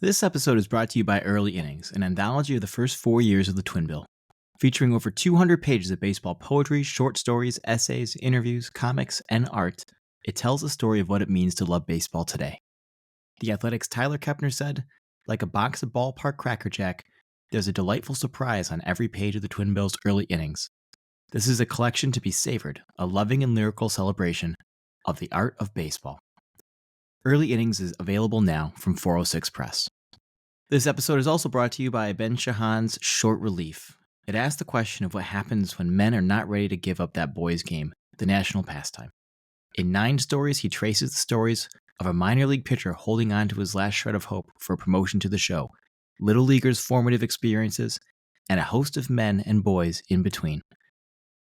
This episode is brought to you by Early Innings, an anthology of the first 4 years of the Twin Bill. Featuring over 200 pages of baseball poetry, short stories, essays, interviews, comics, and art, it tells the story of what it means to love baseball today. The Athletic's Tyler Kepner said, like a box of ballpark Cracker Jack, there's a delightful surprise on every page of the Twin Bill's Early Innings. This is a collection to be savored, a loving and lyrical celebration of the art of baseball. Early Innings is available now from 406 Press. This episode is also brought to you by Ben Shahan's Short Relief. It asks the question of what happens when men are not ready to give up that boys' game, the national pastime. In 9 stories, he traces the stories of a minor league pitcher holding on to his last shred of hope for promotion to the show, little leaguers' formative experiences, and a host of men and boys in between.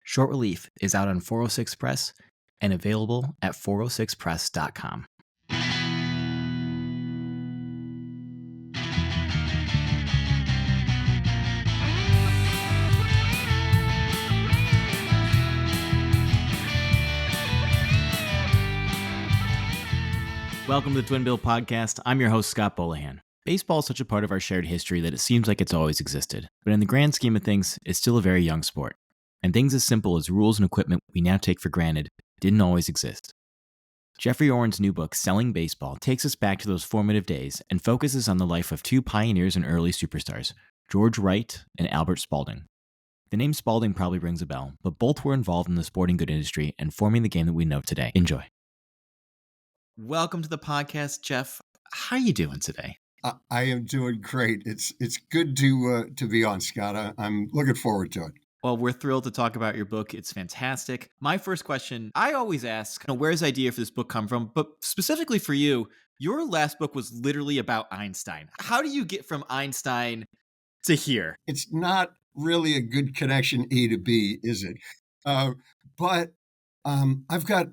Short Relief is out on 406 Press and available at 406press.com. Welcome to the Twin Bill Podcast. I'm your host, Scott Bolohan. Baseball is such a part of our shared history that it seems like it's always existed. But in the grand scheme of things, it's still a very young sport. And things as simple as rules and equipment we now take for granted didn't always exist. Jeffrey Orens' new book, Selling Baseball, takes us back to those formative days and focuses on the life of 2 pioneers and early superstars, George Wright and Albert Spalding. The name Spalding probably rings a bell, but both were involved in the sporting good industry and forming the game that we know today. Enjoy. Welcome to the podcast, Jeff. How are you doing today? I am doing great. It's good to be on, Scott. I'm looking forward to it. Well, we're thrilled to talk about your book. It's fantastic. My first question, I always ask, where's the idea for this book come from? But specifically for you, your last book was literally about Einstein. How do you get from Einstein to here? It's not really a good connection A to B, is it? But I've got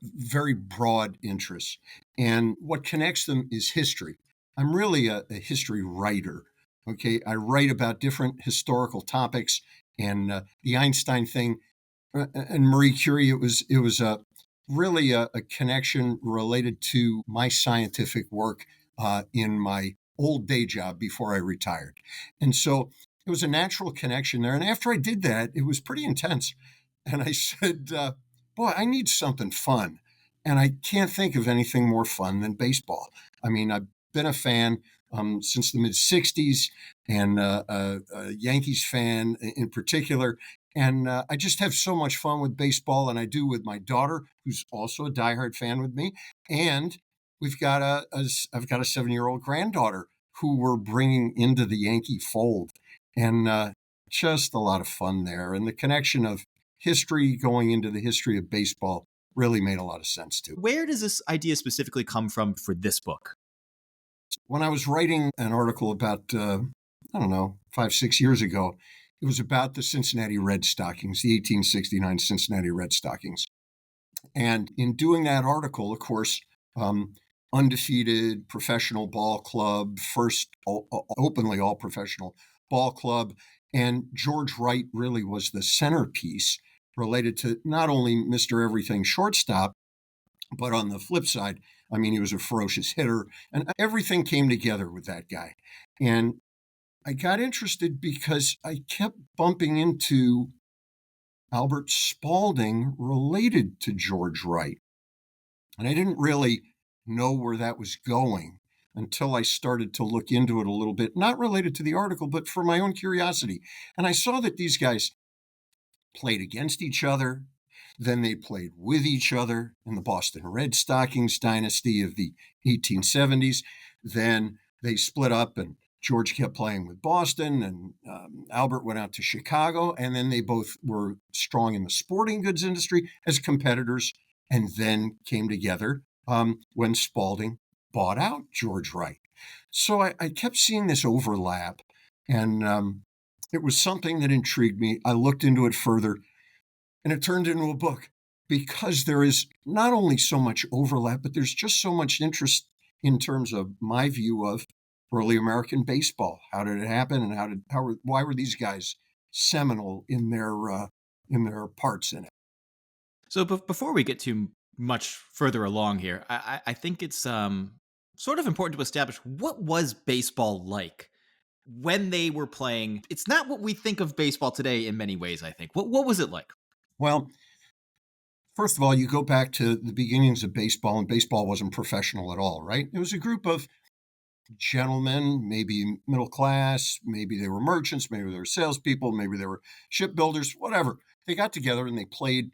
very broad interests, and what connects them is history. I'm really a history writer. Okay, I write about different historical topics, and the Einstein thing and Marie Curie. It was really a connection related to my scientific work in my old day job before I retired, and so it was a natural connection there. And after I did that, it was pretty intense, and I said, boy, I need something fun. And I can't think of anything more fun than baseball. I mean, I've been a fan since the mid 60s and a Yankees fan in particular. And I just have so much fun with baseball, and I do with my daughter, who's also a diehard fan with me. And I've got a 7-year-old granddaughter who we're bringing into the Yankee fold. And just a lot of fun there. And the connection of history going into the history of baseball really made a lot of sense too. Where does this idea specifically come from for this book? When I was writing an article about, 5, 6 years ago, it was about the Cincinnati Red Stockings, the 1869 Cincinnati Red Stockings. And in doing that article, of course, undefeated professional ball club, first openly all professional ball club. And George Wright really was the centerpiece related to not only Mr. Everything shortstop, but on the flip side, I mean, he was a ferocious hitter, and everything came together with that guy. And I got interested because I kept bumping into Albert Spalding related to George Wright. And I didn't really know where that was going until I started to look into it a little bit, not related to the article, but for my own curiosity. And I saw that these guys played against each other. Then they played with each other in the Boston Red Stockings dynasty of the 1870s. Then they split up, and George kept playing with Boston, and Albert went out to Chicago. And then they both were strong in the sporting goods industry as competitors, and then came together when Spalding bought out George Wright. So I kept seeing this overlap, and it was something that intrigued me. I looked into it further, and it turned into a book because there is not only so much overlap, but there's just so much interest in terms of my view of early American baseball. How did it happen, and why were these guys seminal in their parts in it? So before we get too much further along here, I think it's Sort of important to establish, what was baseball like when they were playing? It's not what we think of baseball today in many ways, I think. What was it like? Well, first of all, you go back to the beginnings of baseball, and baseball wasn't professional at all, right? It was a group of gentlemen, maybe middle class, maybe they were merchants, maybe they were salespeople, maybe they were shipbuilders, whatever. They got together and they played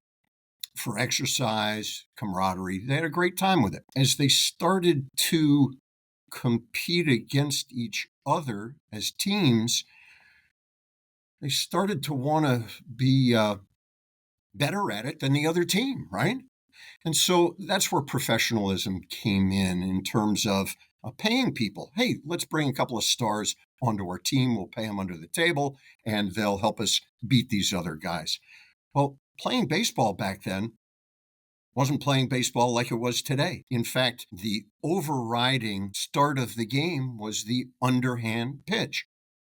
for exercise, camaraderie. They had a great time with it. As they started to compete against each other as teams, they started to want to be better at it than the other team, right? And so that's where professionalism came in terms of paying people. Hey, let's bring a couple of stars onto our team. We'll pay them under the table and they'll help us beat these other guys. Well, playing baseball back then wasn't playing baseball like it was today. In fact, the overriding start of the game was the underhand pitch.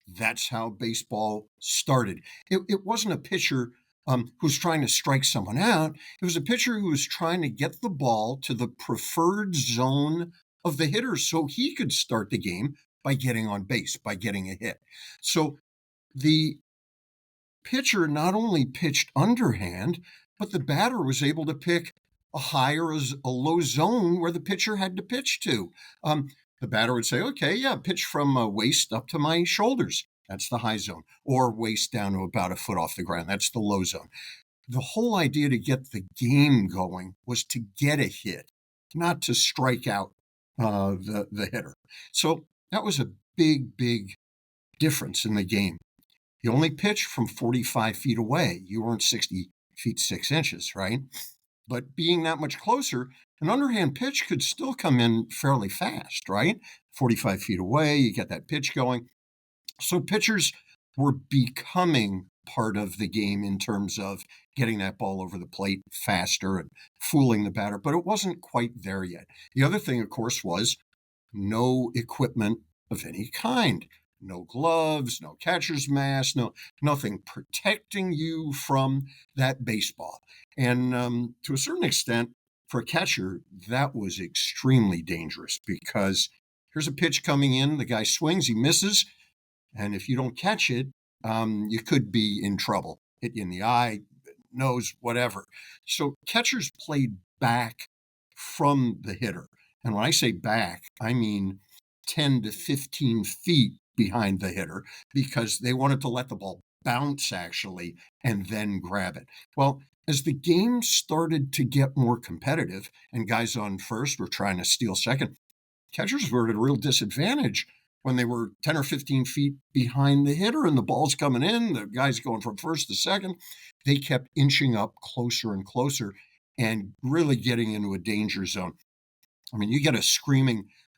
That's how baseball started. It wasn't a pitcher who's trying to strike someone out. It was a pitcher who was trying to get the ball to the preferred zone of the hitter so he could start the game by getting on base, by getting a hit. So the pitcher not only pitched underhand, but the batter was able to pick a high or a low zone where the pitcher had to pitch to. The batter would say, okay, yeah, pitch from waist up to my shoulders. That's the high zone. Or waist down to about a foot off the ground. That's the low zone. The whole idea to get the game going was to get a hit, not to strike out the hitter. So that was a big, big difference in the game. You only pitched from 45 feet away. You weren't 60 feet 6 inches, right? But being that much closer, an underhand pitch could still come in fairly fast, right? 45 feet away, you get that pitch going. So pitchers were becoming part of the game in terms of getting that ball over the plate faster and fooling the batter, but it wasn't quite there yet. The other thing, of course, was no equipment of any kind. No gloves, no catcher's mask, nothing protecting you from that baseball. And to a certain extent, for a catcher, that was extremely dangerous because here's a pitch coming in, the guy swings, he misses, and if you don't catch it, you could be in trouble. Hit you in the eye, nose, whatever. So catchers played back from the hitter. And when I say back, I mean 10 to 15 feet behind the hitter because they wanted to let the ball bounce actually and then grab it. Well, as the game started to get more competitive and guys on first were trying to steal second, catchers were at a real disadvantage when they were 10 or 15 feet behind the hitter and the ball's coming in, the guy's going from first to second. They kept inching up closer and closer and really getting into a danger zone. I mean, you get a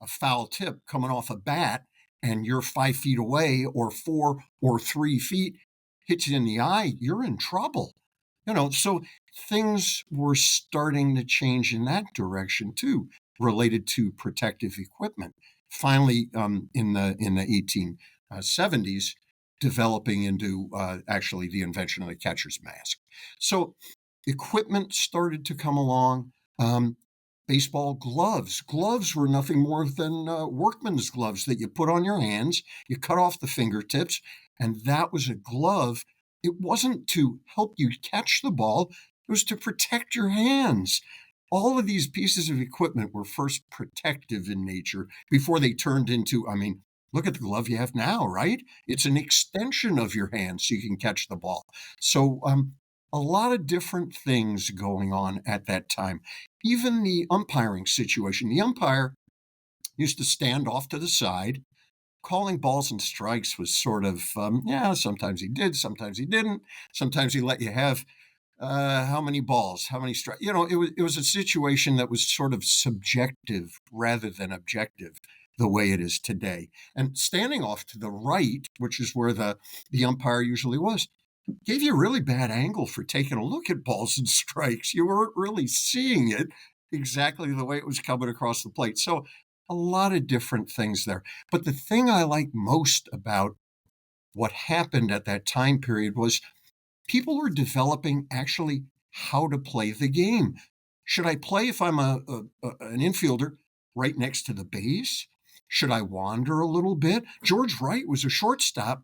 foul tip coming off a bat and you're 5 feet away or 4 or 3 feet, hits you in the eye, you're in trouble. So things were starting to change in that direction too, related to protective equipment. Finally, in the 1870s, developing into actually the invention of the catcher's mask. So equipment started to come along. Baseball gloves. Gloves were nothing more than workman's gloves that you put on your hands. You cut off the fingertips, and that was a glove. It wasn't to help you catch the ball. It was to protect your hands. All of these pieces of equipment were first protective in nature before they turned into, look at the glove you have now, right? It's an extension of your hand so you can catch the ball. So a lot of different things going on at that time. Even the umpiring situation. The umpire used to stand off to the side. Calling balls and strikes was sort of, sometimes he did, sometimes he didn't. Sometimes he let you have how many balls, how many strikes. It was a situation that was sort of subjective rather than objective the way it is today. And standing off to the right, which is where the umpire usually was, gave you a really bad angle for taking a look at balls and strikes. You weren't really seeing it exactly the way it was coming across the plate. So a lot of different things there. But the thing I like most about what happened at that time period was people were developing actually how to play the game. Should I play if I'm an infielder? right next to the base? Should I wander a little bit? George Wright was a shortstop,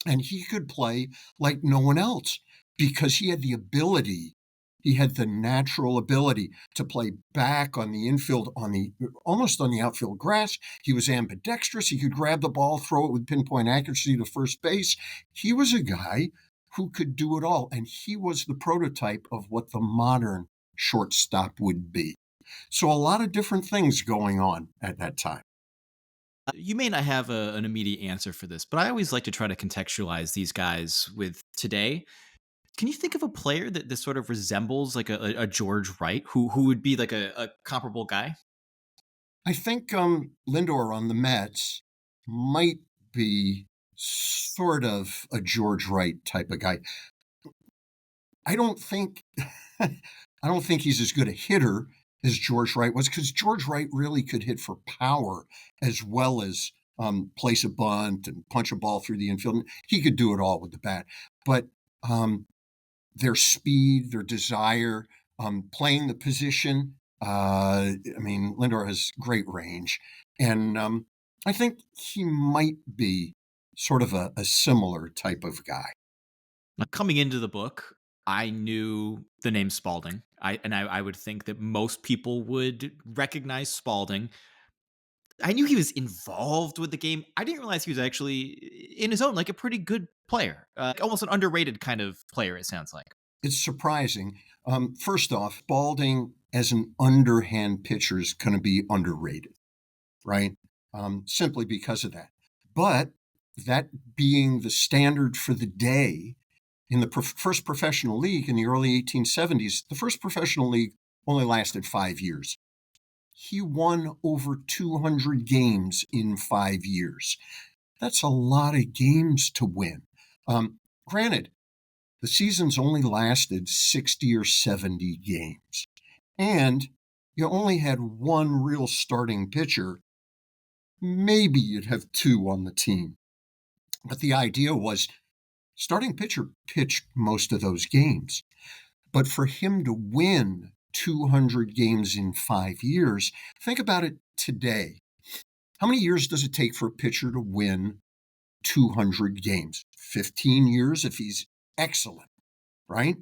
and he could play like no one else because he had the ability. He had the natural ability to play back on the infield, almost on the outfield grass. He was ambidextrous. He could grab the ball, throw it with pinpoint accuracy to first base. He was a guy who could do it all, and he was the prototype of what the modern shortstop would be. So a lot of different things going on at that time. You may not have an immediate answer for this, but I always like to try to contextualize these guys with today. Can you think of a player that this sort of resembles like a George Wright, who would be like a comparable guy? I think Lindor on the Mets might be sort of a George Wright type of guy. I don't think I don't think he's as good a hitter as George Wright was, because George Wright really could hit for power as well as place a bunt and punch a ball through the infield. He could do it all with the bat. But their speed, their desire, playing the position. Lindor has great range. And I think he might be sort of a similar type of guy. Coming into the book, I knew the name Spalding. I would think that most people would recognize Spalding. I knew he was involved with the game. I didn't realize he was actually in his own like a pretty good player, almost an underrated kind of player. It sounds like. It's surprising. First off, Spalding as an underhand pitcher is going to be underrated, right? Simply because of that. But that being the standard for the day, in the first professional league in the early 1870s, the first professional league only lasted 5 years. He won over 200 games in 5 years. That's a lot of games to win. Granted, the seasons only lasted 60 or 70 games. And you only had one real starting pitcher. Maybe you'd have two on the team. But the idea was starting pitcher pitched most of those games. But for him to win 200 games in 5 years, think about it today. How many years does it take for a pitcher to win 200 games? 15 years if he's excellent, right?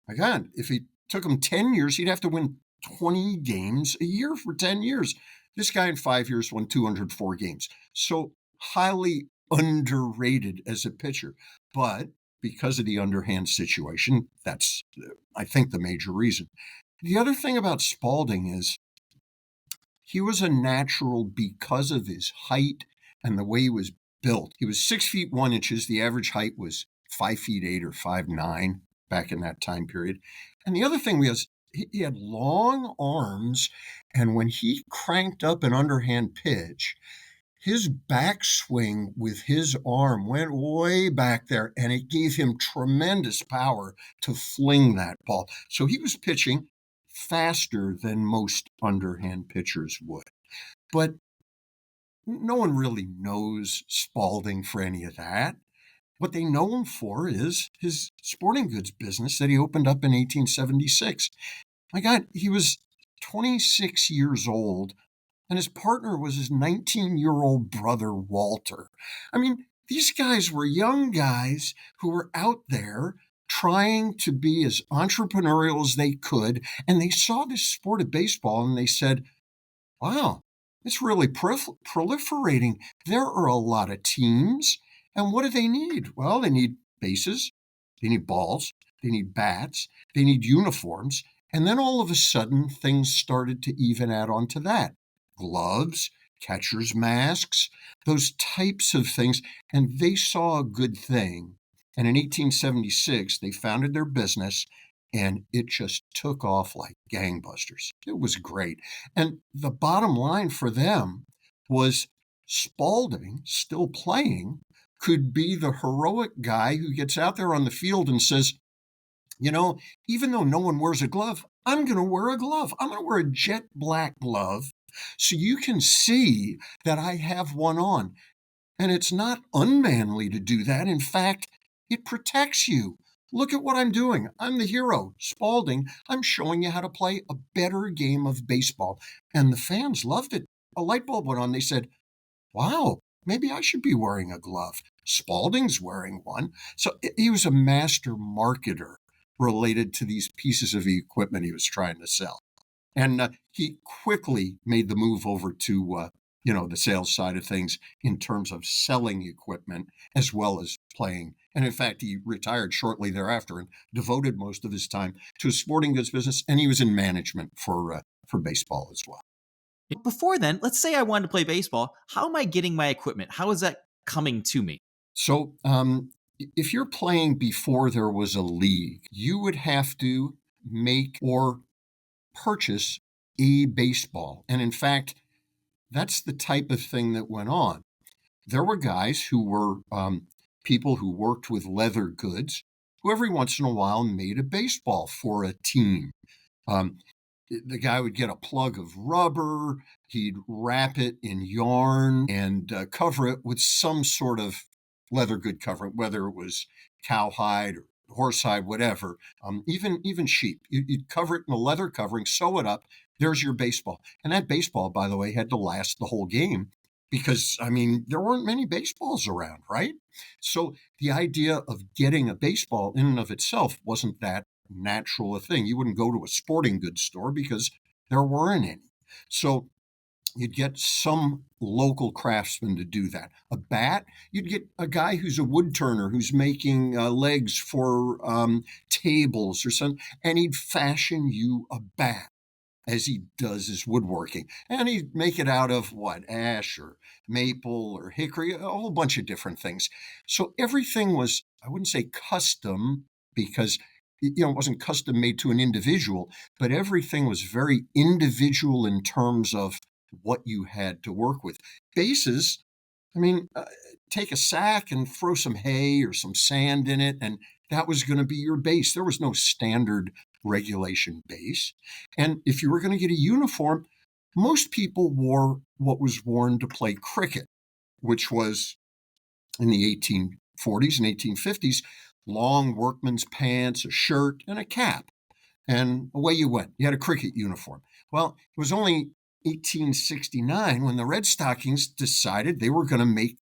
Again, if it took him 10 years, he'd have to win 20 games a year for 10 years. This guy in 5 years won 204 games. So highly underrated as a pitcher. But because of the underhand situation, that's, I think, the major reason. The other thing about Spalding is he was a natural because of his height and the way he was built. He was 6 feet 1 inches. The average height was 5 feet 8 or 5'9" back in that time period. And the other thing was he had long arms, and when he cranked up an underhand pitch, his backswing with his arm went way back there, and it gave him tremendous power to fling that ball. So he was pitching faster than most underhand pitchers would. But no one really knows Spalding for any of that. What they know him for is his sporting goods business that he opened up in 1876. My God, he was 26 years old, and his partner was his 19-year-old brother, Walter. I mean, these guys were young guys who were out there trying to be as entrepreneurial as they could, and they saw this sport of baseball, and they said, wow, it's really proliferating. There are a lot of teams, and what do they need? Well, they need bases, they need balls, they need bats, they need uniforms, and then all of a sudden, things started to even add on to that. Gloves, catcher's masks, those types of things. And they saw a good thing. And in 1876, they founded their business, and it just took off like gangbusters. It was great. And the bottom line for them was Spalding, still playing, could be the heroic guy who gets out there on the field and says, you know, even though no one wears a glove, I'm going to wear a glove. I'm going to wear a jet black glove so you can see that I have one on. And it's not unmanly to do that. In fact, it protects you. Look at what I'm doing. I'm the hero, Spalding. I'm showing you how to play a better game of baseball. And the fans loved it. A light bulb went on. They said, wow, maybe I should be wearing a glove. Spalding's wearing one. So he was a master marketer related to these pieces of equipment he was trying to sell. And he quickly made the move over to, the sales side of things in terms of selling equipment as well as playing. And in fact, he retired shortly thereafter and devoted most of his time to his sporting goods business. And he was in management for baseball as well. Before then, let's say I wanted to play baseball. How am I getting my equipment? How is that coming to me? So if you're playing before there was a league, you would have to make or purchase a baseball. And in fact, that's the type of thing that went on. There were guys who were people who worked with leather goods who every once in a while made a baseball for a team. Um, the guy would get a plug of rubber, he'd wrap it in yarn and cover it with some sort of leather good covering, whether it was cowhide or horsehide, whatever, even sheep. You'd cover it in a leather covering, sew it up. There's your baseball. And that baseball, by the way, had to last the whole game because, there weren't many baseballs around, right? So the idea of getting a baseball in and of itself wasn't that natural a thing. You wouldn't go to a sporting goods store because there weren't any. So you'd get some local craftsman to do that. A bat, you'd get a guy who's a wood turner who's making legs for tables or something, and he'd fashion you a bat as he does his woodworking. And he'd make it out of what? Ash or maple or hickory, a whole bunch of different things. So everything was, I wouldn't say custom because it wasn't custom made to an individual, but everything was very individual in terms of what you had to work with. Bases, I mean, take a sack and throw some hay or some sand in it, and that was going to be your base. There was no standard regulation base. And if you were going to get a uniform, most people wore what was worn to play cricket, which was in the 1840s and 1850s, long workman's pants, a shirt, and a cap. And away you went. You had a cricket uniform. Well, it was only 1869 when the Red Stockings decided they were going to make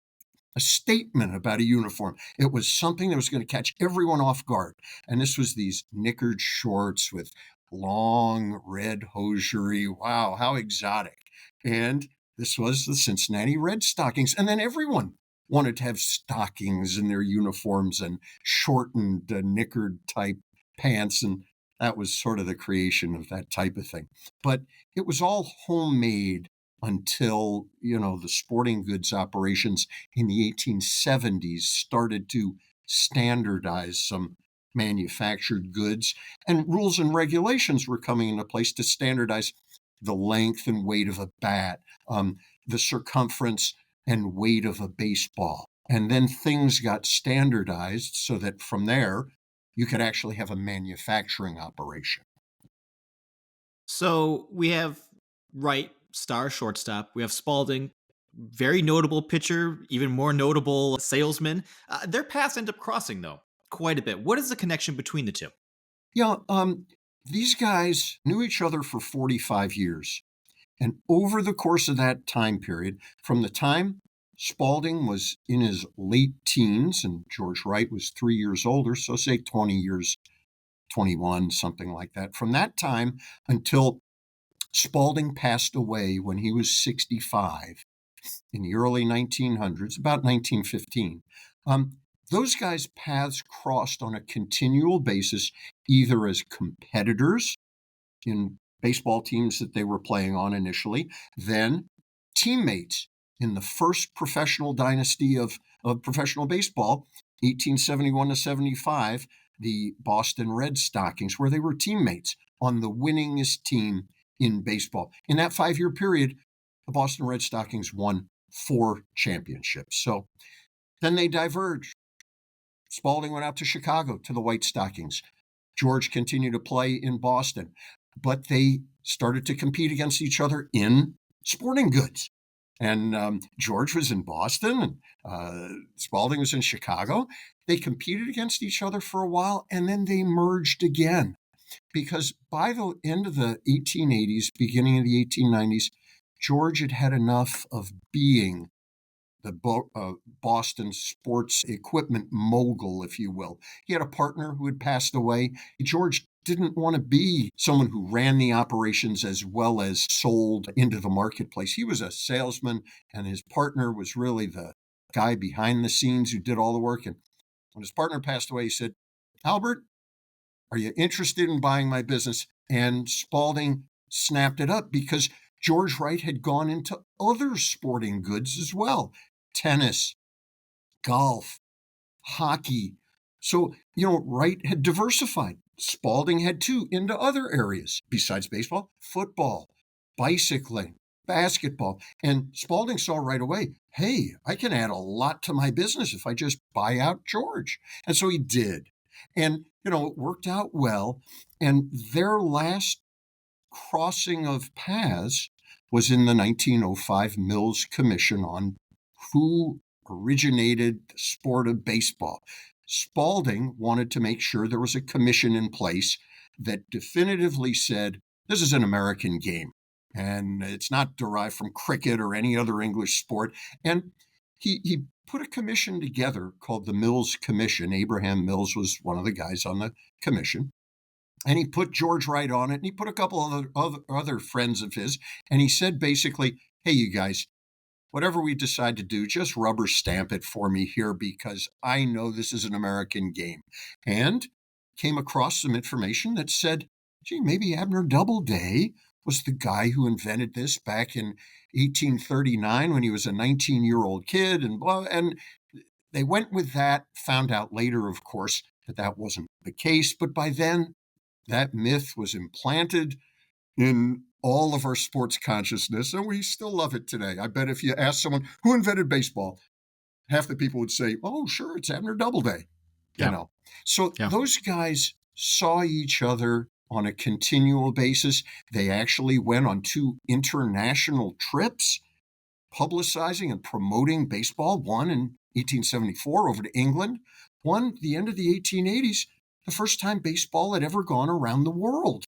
a statement about a uniform. It was something that was going to catch everyone off guard. And this was these knickered shorts with long red hosiery. Wow, how exotic. And this was the Cincinnati Red Stockings. And then everyone wanted to have stockings in their uniforms and shortened knickered type pants. And that was sort of the creation of that type of thing. But it was all homemade until, the sporting goods operations in the 1870s started to standardize some manufactured goods, and rules and regulations were coming into place to standardize the length and weight of a bat, the circumference and weight of a baseball. And then things got standardized so that from there, you could actually have a manufacturing operation. So we have Wright, star shortstop. We have Spalding, very notable pitcher, even more notable salesman. Their paths end up crossing, though, quite a bit. What is the connection between the two? Yeah, these guys knew each other for 45 years. And over the course of that time period, from the time Spalding was in his late teens and George Wright was 3 years older, so say 20 years, 21, something like that. From that time until Spalding passed away when he was 65 in the early 1900s, about 1915, those guys' paths crossed on a continual basis, either as competitors in baseball teams that they were playing on initially, then teammates in the first professional dynasty of professional baseball, 1871 to 75, the Boston Red Stockings, where they were teammates on the winningest team in baseball. In that 5-year period, the Boston Red Stockings won 4 championships. So then they diverged. Spalding went out to Chicago to the White Stockings. George continued to play in Boston, but they started to compete against each other in sporting goods. And George was in Boston, and Spalding was in Chicago. They competed against each other for a while, and then they merged again. Because by the end of the 1880s, beginning of the 1890s, George had had enough of being the Boston sports equipment mogul, if you will. He had a partner who had passed away. George didn't want to be someone who ran the operations as well as sold into the marketplace. He was a salesman, and his partner was really the guy behind the scenes who did all the work. And when his partner passed away, he said, Albert, are you interested in buying my business? And Spalding snapped it up because George Wright had gone into other sporting goods as well. Tennis, golf, hockey. So, Wright had diversified. Spalding had too into other areas besides baseball, football, bicycling, basketball. And Spalding saw right away, hey, I can add a lot to my business if I just buy out George. And so he did. And, it worked out well. And their last crossing of paths was in the 1905 Mills Commission on who originated the sport of baseball. Spalding wanted to make sure there was a commission in place that definitively said, this is an American game, and it's not derived from cricket or any other English sport. And he put a commission together called the Mills Commission. Abraham Mills was one of the guys on the commission. And he put George Wright on it, and he put a couple other friends of his, and he said basically, hey, you guys, whatever we decide to do, just rubber stamp it for me here because I know this is an American game. And came across some information that said, gee, maybe Abner Doubleday was the guy who invented this back in 1839 when he was a 19-year-old kid. And they went with that, found out later, of course, that wasn't the case. But by then, that myth was implanted in all of our sports consciousness, and we still love it today. I bet if you ask someone who invented baseball, half the people would say, oh, sure, it's Abner Doubleday. Yeah. So those guys saw each other on a continual basis. They actually went on 2 international trips publicizing and promoting baseball, one in 1874 over to England, one at the end of the 1880s, the first time baseball had ever gone around the world.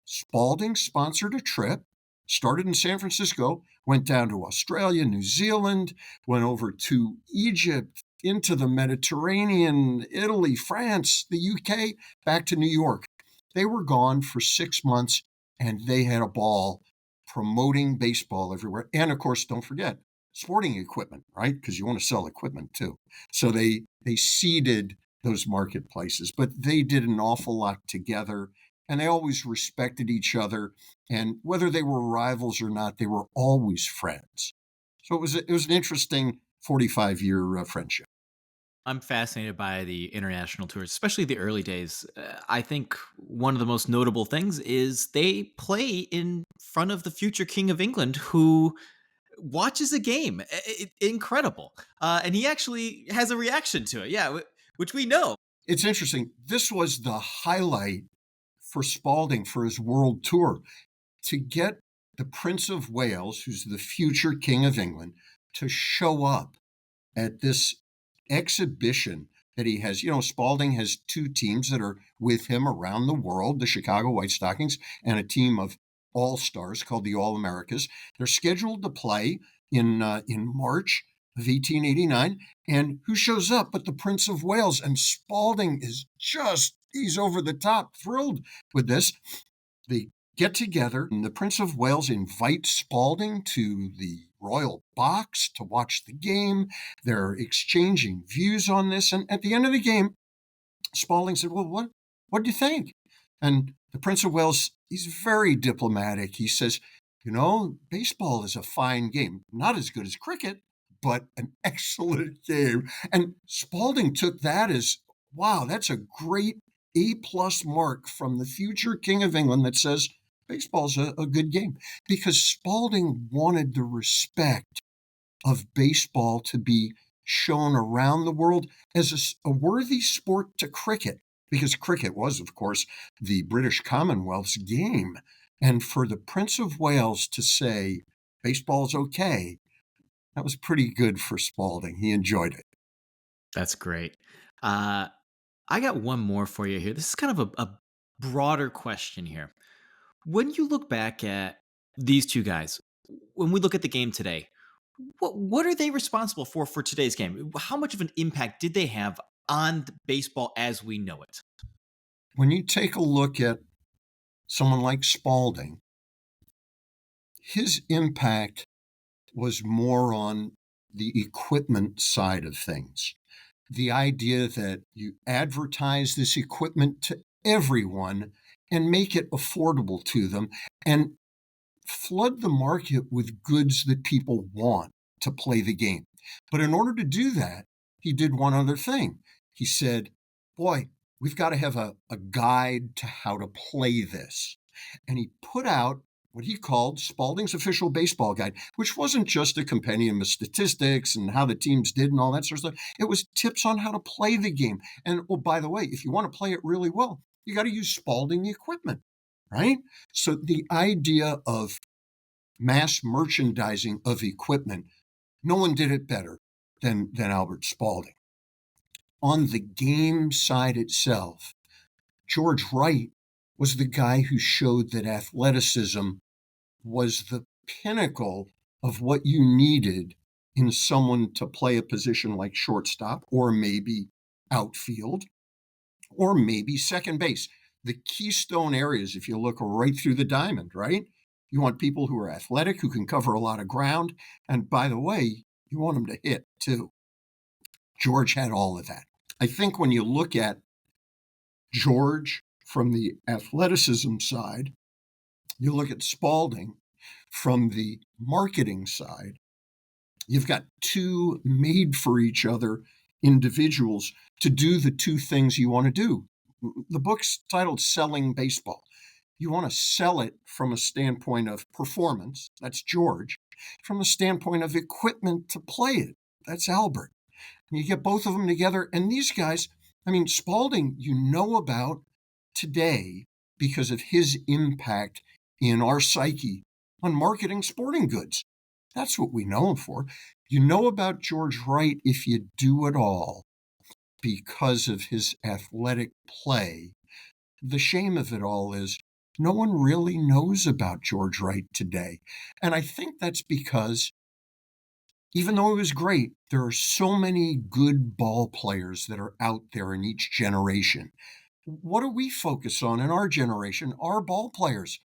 Spalding sponsored a trip, started in San Francisco, went down to Australia, New Zealand, went over to Egypt, into the Mediterranean, Italy, France, the UK, back to New York. They were gone for 6 months, and they had a ball promoting baseball everywhere. And, of course, don't forget, sporting equipment, right? Because you want to sell equipment, too. So they seeded those marketplaces, but they did an awful lot together. And they always respected each other. And whether they were rivals or not, they were always friends. So it was an interesting 45-year friendship. I'm fascinated by the international tours, especially the early days. I think one of the most notable things is they play in front of the future King of England, who watches a game. Incredible. And he actually has a reaction to it. Yeah, which we know. It's interesting. This was the highlight for Spalding for his world tour, to get the Prince of Wales, who's the future King of England, to show up at this exhibition that he has. Spalding has 2 teams that are with him around the world, the Chicago White Stockings and a team of all-stars called the All-Americas. They're scheduled to play in March of 1889. And who shows up but the Prince of Wales? And Spalding is he's over the top, thrilled with this. They get together, and the Prince of Wales invites Spalding to the royal box to watch the game. They're exchanging views on this. And at the end of the game, Spalding said, well, what do you think? And the Prince of Wales, he's very diplomatic. He says, baseball is a fine game, not as good as cricket, but an excellent game. And Spalding took that as, wow, that's a great A+ mark from the future King of England that says baseball's a good game. Because Spalding wanted the respect of baseball to be shown around the world as a worthy sport to cricket, because cricket was, of course, the British Commonwealth's game. And for the Prince of Wales to say baseball's okay, That was pretty good for Spalding. He enjoyed it. That's great. Uh, I got one more for you here. This is kind of a broader question here. When you look back at these two guys, when we look at the game today, what are they responsible for today's game? How much of an impact did they have on baseball as we know it? When you take a look at someone like Spalding, his impact was more on the equipment side of things. The idea that you advertise this equipment to everyone and make it affordable to them and flood the market with goods that people want to play the game. But in order to do that, he did one other thing. He said, boy, we've got to have a guide to how to play this. And he put out what he called Spalding's Official Baseball Guide, which wasn't just a compendium of statistics and how the teams did and all that sort of stuff. It was tips on how to play the game. And, oh, by the way, if you want to play it really well, you got to use Spalding equipment, right? So the idea of mass merchandising of equipment, no one did it better than Albert Spalding. On the game side itself, George Wright was the guy who showed that athleticism was the pinnacle of what you needed in someone to play a position like shortstop, or maybe outfield, or maybe second base. The keystone areas, if you look right through the diamond, right? You want people who are athletic, who can cover a lot of ground. And by the way, you want them to hit too. George had all of that. I think when you look at George from the athleticism side, you look at Spalding from the marketing side, you've got two made for each other individuals to do the two things you want to do. The book's titled Selling Baseball. You want to sell it from a standpoint of performance. That's George. From a standpoint of equipment to play it. That's Albert. And you get both of them together. And these guys, Spalding, you know about today because of his impact in our psyche on marketing sporting goods. That's what we know him for. You know about George Wright if you do it all because of his athletic play. The shame of it all is no one really knows about George Wright today. And I think that's because even though he was great, there are so many good ball players that are out there in each generation. What do we focus on in our generation? Our ball players.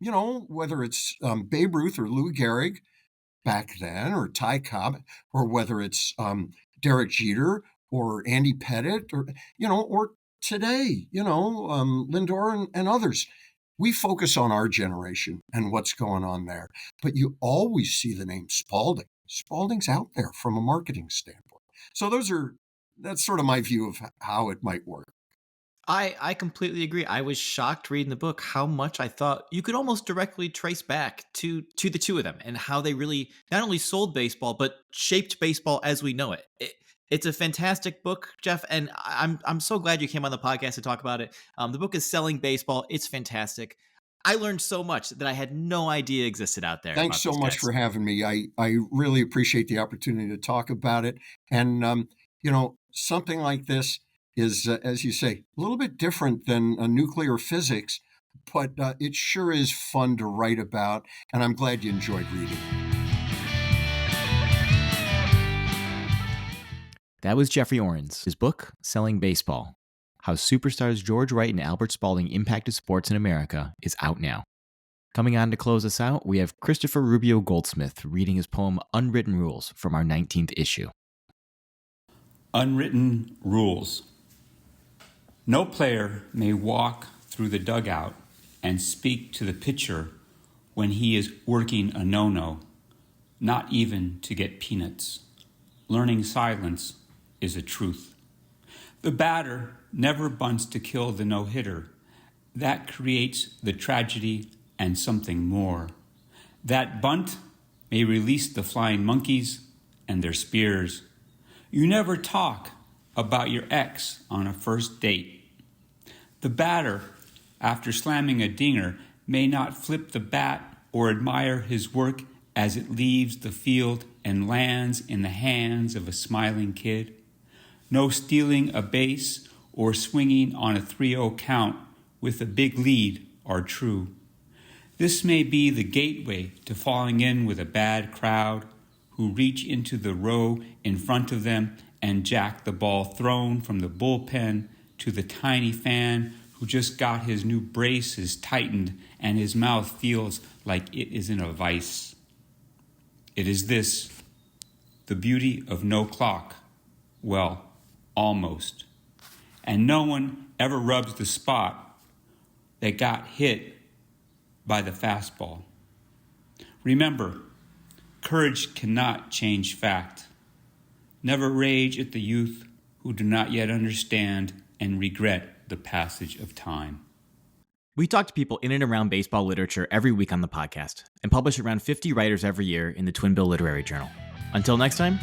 Whether it's Babe Ruth or Lou Gehrig back then, or Ty Cobb, or whether it's Derek Jeter or Andy Pettit, or today, Lindor and others. We focus on our generation and what's going on there. But you always see the name Spalding. Spalding's out there from a marketing standpoint. So that's sort of my view of how it might work. I completely agree. I was shocked reading the book how much I thought you could almost directly trace back to the two of them and how they really not only sold baseball but shaped baseball as we know it. It's a fantastic book, Jeff, and I'm so glad you came on the podcast to talk about it. The book is Selling Baseball. It's fantastic. I learned so much that I had no idea existed out there. Thanks so much for having me. I really appreciate the opportunity to talk about it. And, something like this is, as you say, a little bit different than nuclear physics, but it sure is fun to write about, and I'm glad you enjoyed reading. That was Jeffrey Orens. His book, Selling Baseball, How Superstars George Wright and Albert Spalding Impacted Sports in America, is out now. Coming on to close us out, we have Christopher Rubio-Goldsmith reading his poem Unwritten Rules from our 19th issue. Unwritten Rules. No player may walk through the dugout and speak to the pitcher when he is working a no-no, not even to get peanuts. Learning silence is a truth. The batter never bunts to kill the no-hitter. That creates the tragedy and something more. That bunt may release the flying monkeys and their spears. You never talk about your ex on a first date. The batter, after slamming a dinger, may not flip the bat or admire his work as it leaves the field and lands in the hands of a smiling kid. No stealing a base or swinging on a 3-0 count with a big lead are true. This may be the gateway to falling in with a bad crowd who reach into the row in front of them and jack the ball thrown from the bullpen to the tiny fan who just got his new braces tightened and his mouth feels like it is in a vice. It is this, the beauty of no clock. Well, almost. And no one ever rubs the spot that got hit by the fastball. Remember, courage cannot change fact. Never rage at the youth who do not yet understand and regret the passage of time. We talk to people in and around baseball literature every week on the podcast and publish around 50 writers every year in the Twin Bill Literary Journal. Until next time,